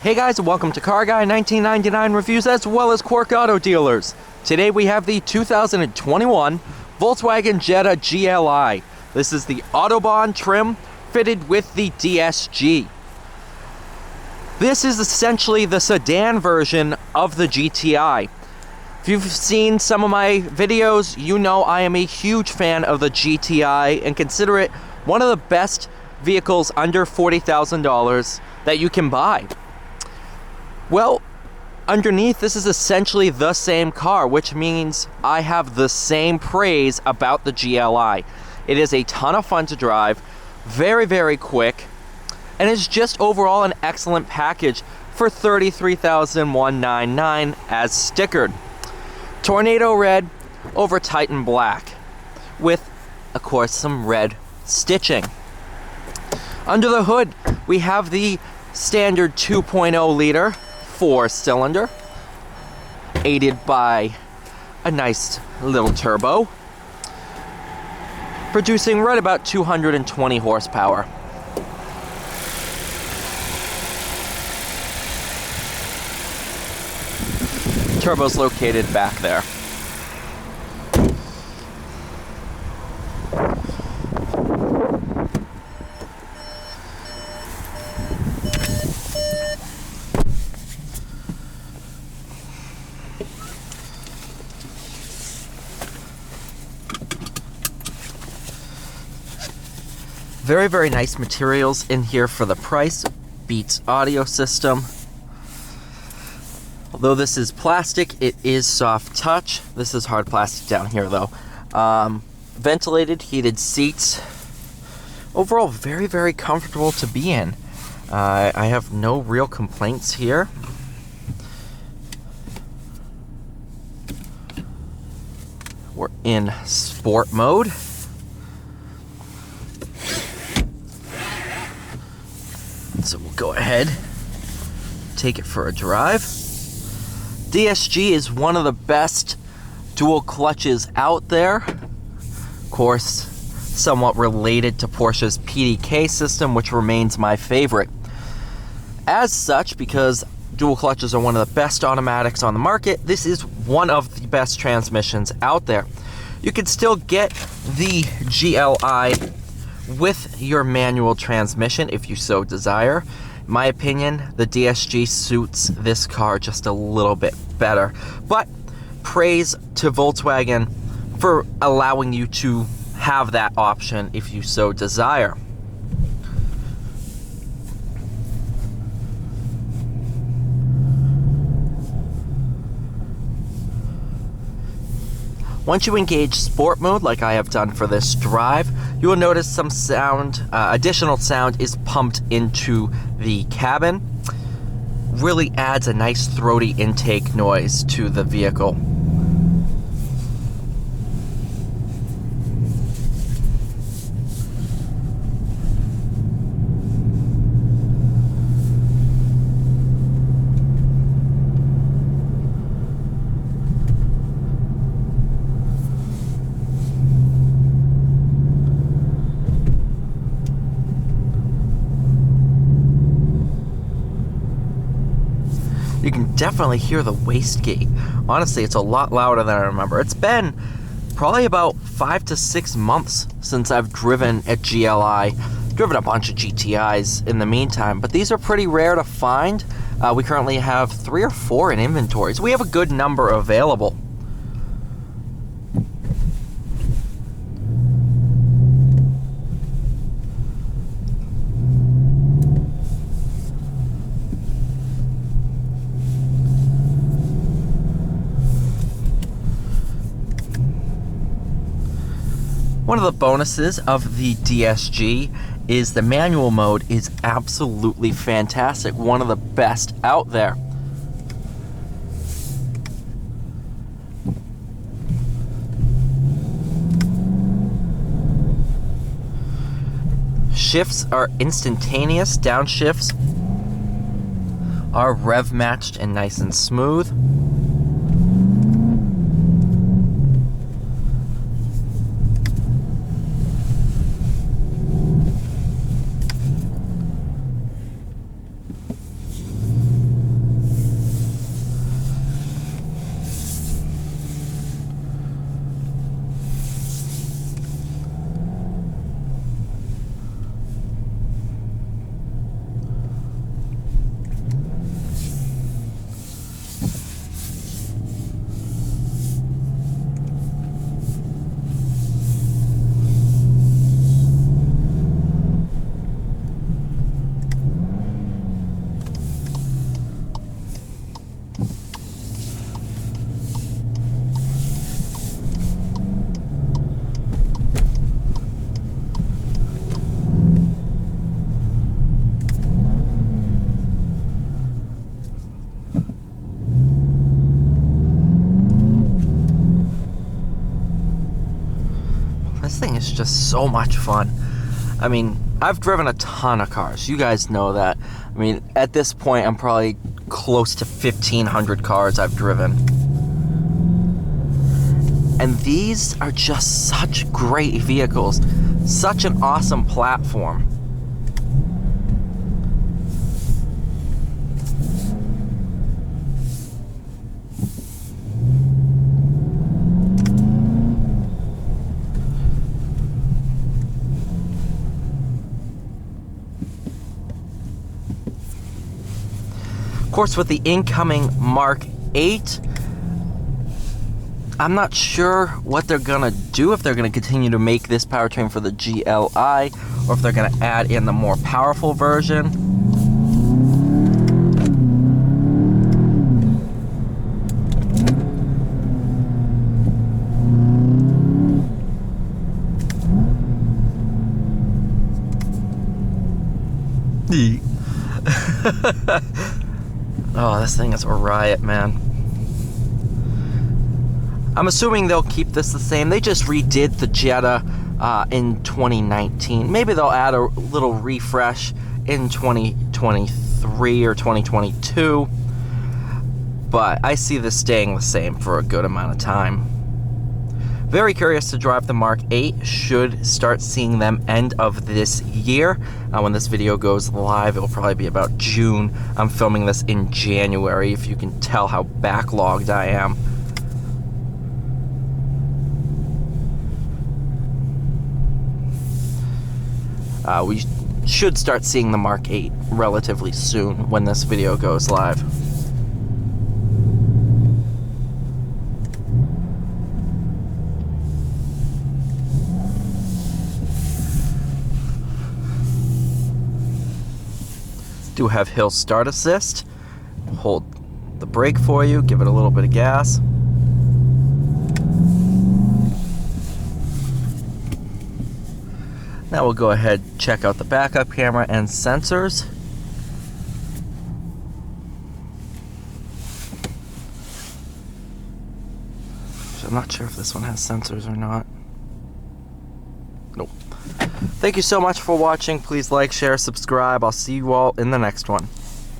Hey guys, and welcome to Car Guy 1999 Reviews as well as Quirk Auto Dealers. Today we have the 2021 Volkswagen Jetta GLI. This is the Autobahn trim fitted with the DSG. This is essentially the sedan version of the GTI. If you've seen some of my videos, you know I am a huge fan of the GTI and consider it one of the best vehicles under $40,000 that you can buy. Well, underneath, this is essentially the same car, which means I have the same praise about the GLI. It is a ton of fun to drive, very, very quick, and it's just overall an excellent package for $33,199 as stickered. Tornado red over Titan black, with, of course, some red stitching. Under the hood, we have the standard 2.0 liter 4-cylinder, aided by a nice little turbo, producing right about 220 horsepower. Turbo's located back there. Very, very nice materials in here for the price. Beats audio system. Although this is plastic, it is soft touch. This is hard plastic down here though. Ventilated, heated seats. Overall, very, very comfortable to be in. I have no real complaints here. We're in sport mode. So we'll go ahead, take it for a drive. DSG is one of the best dual clutches out there. Of course, somewhat related to Porsche's PDK system, which remains my favorite. As such, because dual clutches are one of the best automatics on the market, this is one of the best transmissions out there. You can still get the GLI with your manual transmission if you so desire. In my opinion, the DSG suits this car just a little bit better. But praise to Volkswagen for allowing you to have that option if you so desire. Once you engage sport mode, like I have done for this drive, you will notice some sound, additional sound is pumped into the cabin. Really adds a nice throaty intake noise to the vehicle. You can definitely hear the wastegate. Honestly, it's a lot louder than I remember. It's been probably about 5 to 6 months since I've driven a GLI. Driven a bunch of GTIs in the meantime, but these are pretty rare to find. We currently have 3 or 4 in inventory, so we have a good number available. One of the bonuses of the DSG is the manual mode is absolutely fantastic. One of the best out there. Shifts are instantaneous. Downshifts are rev matched and nice and smooth. is just so much fun. I mean, I've driven a ton of cars. You guys know that. I mean, at this point, I'm probably close to 1,500 cars I've driven. And these are just such great vehicles. Such an awesome platform. Of course, with the incoming Mark 8, I'm not sure what they're gonna do, if they're gonna continue to make this powertrain for the GLI, or if they're gonna add in the more powerful version. Oh, this thing is a riot, man. I'm assuming they'll keep this the same. They just redid the Jetta in 2019. Maybe they'll add a little refresh in 2023 or 2022. But I see this staying the same for a good amount of time. Very curious to drive the Mark 8. Should start seeing them end of this year. When this video goes live, it will probably be about June. I'm filming this in January, if you can tell how backlogged I am. We should start seeing the Mark 8 relatively soon when this video goes live. Do have hill start assist. Hold the brake for you, give it a little bit of gas. Now we'll go ahead and check out the backup camera and sensors. So I'm not sure if this one has sensors or not. Nope. Thank you so much for watching. Please like, share, subscribe. I'll see you all in the next one.